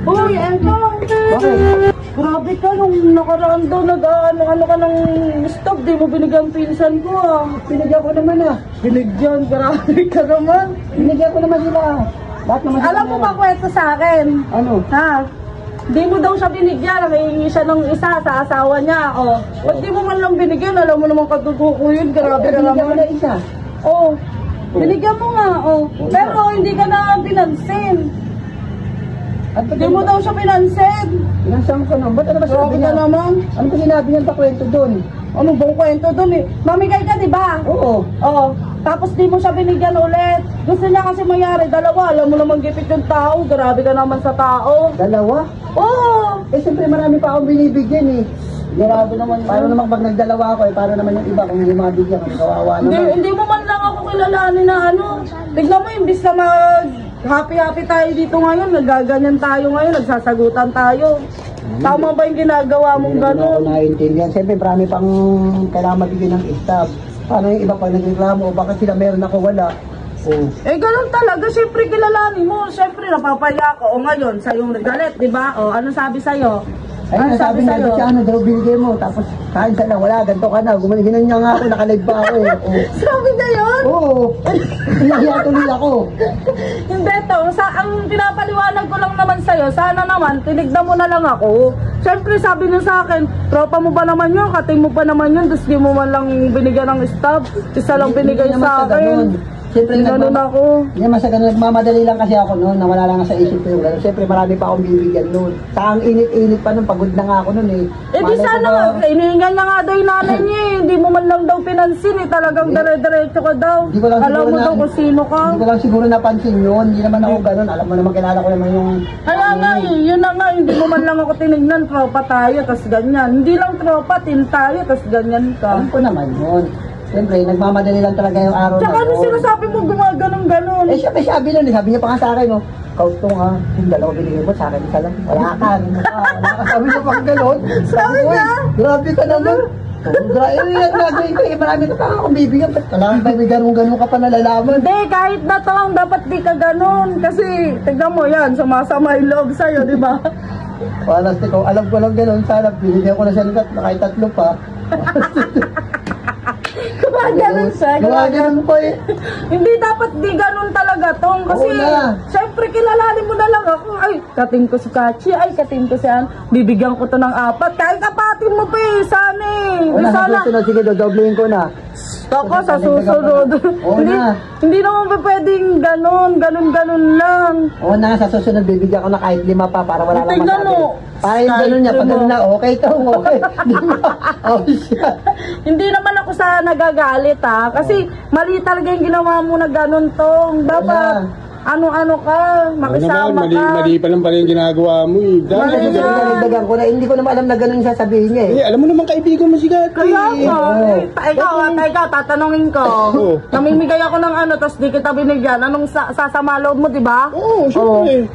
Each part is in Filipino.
Uy, Entong! Bakit? Grabe ka, nung nakaraan daw nag-ano ka ng stop, di mo binigyan pinsan ko ah. Binigyan ko naman ah. Binigyan, grabe ka naman. Binigyan ko naman sila. Lahat naman sila. Alam mo ba kwento sa akin? Ano? Ha? Di mo daw siya binigyan, nakihingi siya ng isa sa asawa niya. Oh. Ba't di mo man lang binigyan? Alam mo naman katutuko yun, grabe ka Binigyan ko naman. na isa. Oh, binigyan mo nga, oh. Pero hindi ka na pinansin. At Hindi mo daw siya pinansin. Pinasang ko naman. Ba't ano ba Grabe sinabi ka niya? naman. Ano ba sinabi niya sa kwento doon? Ano bang kwento doon eh? Mamigay ka, di ba? Oo. Oo. Tapos di mo siya binigyan ulit. Gusto niya kasi mayari dalawa. Alam mo naman gipit yung tao. Grabe ka naman sa tao. Dalawa? Oo. Eh siyempre marami pa akong binibigyan eh. Grabe naman. Paano naman pag nagdalawa ako eh? Paano naman yung iba kung hindi mabigyan ko? Kawawa naman. Hindi mo man lang ako kilalanin na ano. Tignan mo, imbis na mag happy tayo dito ngayon, nagaganyan tayo ngayon, nagsasagutan tayo. Tama ba yung ginagawa mong Hindi na ako gano'n? naiintindihan. Siyempre marami pang kailangan mabigyan ng staff. Paano yung iba pag nagreklamo? O bakit sila meron ako wala? Oh. Eh, ganun talaga. Siyempre, kilalanin mo. Siyempre, napapaya ko. O ngayon, sa yung galit, di ba? O, ano sabi sa'yo? Ayun, sabi nga doon siya, ano daw binigay mo, tapos kain sa lang, wala, ganito ka na, gumaling niya nga ako, nakalive pa ako eh. Oh. Sabi niya yun? Oo, pinahiya tuloy ako. Hindi to. Ang pinapaliwanag ko lang naman sa'yo, sana naman, tinignan mo na lang ako. Siyempre, sabi niya sa akin, tropa mo ba naman yun? Kating mo pa naman yun? Tapos di mo man lang binigyan ng staff. Isa lang binigay Hindi naman sa ganun. akin. Siyempre, Ganun ako. Hindi naman sa ganun, nagmamadali lang kasi ako noon, nawala lang sa isip ko yung gano'n. Siyempre, marami pa akong bibigyan noon. Sa ang init-init pa noon, pagod na nga ako noon eh. Eh di sana nga, inihingan niya nga daw yung nanay niya eh. Hindi mo man lang daw pinansin eh. Talagang dire-diretso ka daw. Hindi ko lang Alam siguro mo daw kung sino ka. Hindi ko lang siguro napansin yun. Hindi naman ako ganun. Alam mo naman, kilala ko naman yung... Kaya nga eh, yun na nga, hindi mo man lang ako tinignan, tropa tayo, tas ganyan. Hindi lang tropa, tin tayo, tas ganyan ka. Alam ko naman yun. Siyempre, nagmamadali lang talaga yung araw Tsaka na ano yun. sinasabi mo gumaganon-ganon? Eh, syempre sabi nun, sabi niya pa nga sa akin, no, Kautong ha, yung dalawa binigay mo, sa akin isa lang. Wala ka, wala ka, sabi niya pang gano'n. Sabi ko, niya? Grabe ka naman. Grabe yan, nagawin ko, eh, marami ka pa akong bibigyan. Ba't kailangan ba may ganun-ganun ka pa nalalaman? Hindi, kahit na to, dapat di ka ganon. Kasi, tignan mo yan, sumasama yung loob sa'yo, di ba? Honestly ko, alam ko lang gano'n, sana binigyan ko na siya ng kahit tatlo pa. Gumaganon siya, Gumaganon pa eh. Hindi dapat di ganun talaga tong. Kasi, Oo na. syempre, kilalanin mo na lang ako. Ay, kating ko si Kachi, ay, kating ko si An. Bibigyan ko to ng 4. Kahit kapatin mo pa eh, sana eh. Wala, Sana. sa susunod, sige, dodoblein ko na. Ako sa susunod. Oo hindi, na. hindi naman pa pwedeng ganun lang. Oo na, sa susunod, bibigyan ko na kahit 5 pa para wala lang Tingnan masabi. mo. Para yung Kahit ganun niya, pag 5. ganun na, okay to, okay. Di ba? Oh, siya. Hindi naman ako sa nagagalit ha. Kasi mali talaga yung ginawa mo na ganun tong. Dapat, ano-ano ka, makisama ka. Mali pa lang pala yung ginagawa mo eh. Dahil Mali kasi yan. ganun. Dinagdagan ko na, hindi ko naman alam na ganun yung sasabihin niya eh. Eh, alam mo naman kaibigan mo si Gati. Kaya nga, Oo. ikaw, tatanungin ko. Oo. Namimigay ako ng ano, tapos di kita binigyan. Anong sasama loob mo, di ba? Oo, syempre.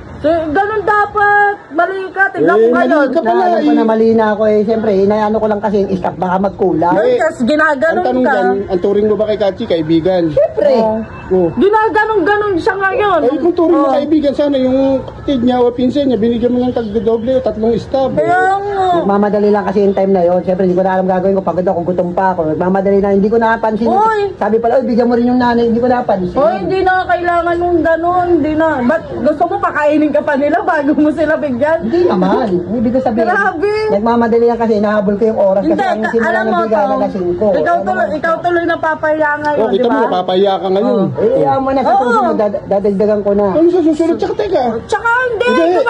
Ganun dapat. Mali ka, tignan mo mali ngayon. ka pala Alam ko eh. na mali na ako eh. Siyempre, inaano ko lang kasi yung staff baka magkulang. Eh, Tapos Ang ginaganon tanong ka. dyan, ang turing mo ba kay Kachi, kaibigan? Siyempre. Oo. Ginaganon siya ngayon. Eh, kung turing mo kaibigan, sana yung kapatid niya o pinsan niya, binigyan mo ng tag-doble o 3 staff. Kaya nga. Nagmamadali lang kasi yung time na yun. Siyempre, hindi ko na alam gagawin ko. Pagod ako, gutom pa ako. Nagmamadali lang, hindi ko napansin. Oy! Sabi pala, bigyan mo rin yung nanay. Hindi ko napansin. Hoy, hindi na kailangan nung ganun. Hindi na. Ba't gusto mo pakainin ka pa nila bago mo sila bigyan? Hindi naman. Ibig ko sabihin. Grabe. Nagmamadali lang kasi inahabol ko yung oras. Hindi, Kasi ang simula alam ng mo bigay to. na lasing ko. Ikaw tuloy napapaya ngayon, Oh, di kita mo, ba? napapaya ka ngayon. Eh, kaya mo na sa Oo. susunod, dadagdagan ko na. Ano sa susunod? Tsaka teka. Tsaka hindi, Hindi.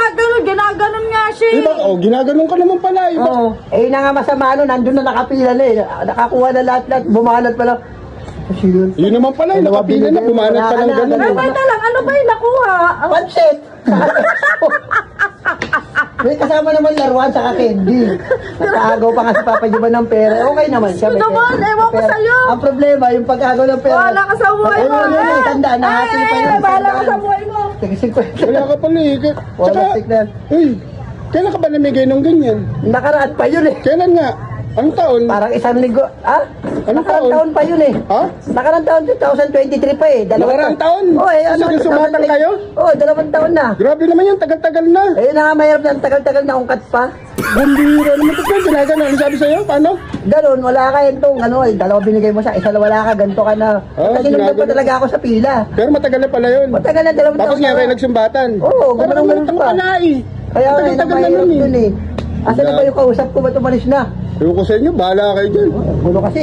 ginaganon nga siya. Diba? Oh, ginaganon ka naman pala. Iba. Oo. Eh, yun na nga masama, ano, nandun na nakapila na eh. Nakakuha na lahat-lahat, bumanat pa lang. Kasi yun. Yun naman pala, yung nakapila na, bumanat ka lang ganun. Ay, wait na lang, ano ba yung nakuha? Pansit! May kasama naman laruan sa candy. Nakaagaw pa nga si Papa Juban ng pera. Okay naman siya. may Naman, pera. ewan ko Pera. sa'yo. Ang problema, yung pag-agaw ng pera. Wala ka sa buhay mo. Ayun, yun, tandaan, nahati pa yun. Bahala ka sa buhay mo. Sige, 50. Wala ka pala eh. Wala, Tsaka, tignan. uy, kailan ka ba namigay nung ganyan? Nakaraat pa yun eh. Kailan nga? Anong taon? Parang isang linggo. Ah? Anong Nakarang taon? taon pa yun eh. Ha? Nakarang taon, 2023 pa eh. Nakarang taon? Oo, eh, ano, Sumbatan kayo? Oo, 2 taon na. Grabe naman yan, tagal-tagal na. Eh, na mahirap na, tagal-tagal na ungkat pa. Gambira naman ito. Ginagano, ano sabi sa'yo? Paano? Ganon, wala ka yun tong, ano, eh, 2 binigay mo sa isa, wala ka, ganito ka na. Kasi nung pa ginagano. talaga ako sa pila. Pero matagal na pala yun. Matagal na, 2 taon Tapos ngayon kayo nagsumbatan. Oo, Pero gumanong naman pa. ka na eh. Kaya nga, Tagal-tagal na mahirap nun yun eh. Asa na ba yung kausap ko ba tumalis na? Ewan ko sa inyo, bahala kayo dyan. Gulo kasi.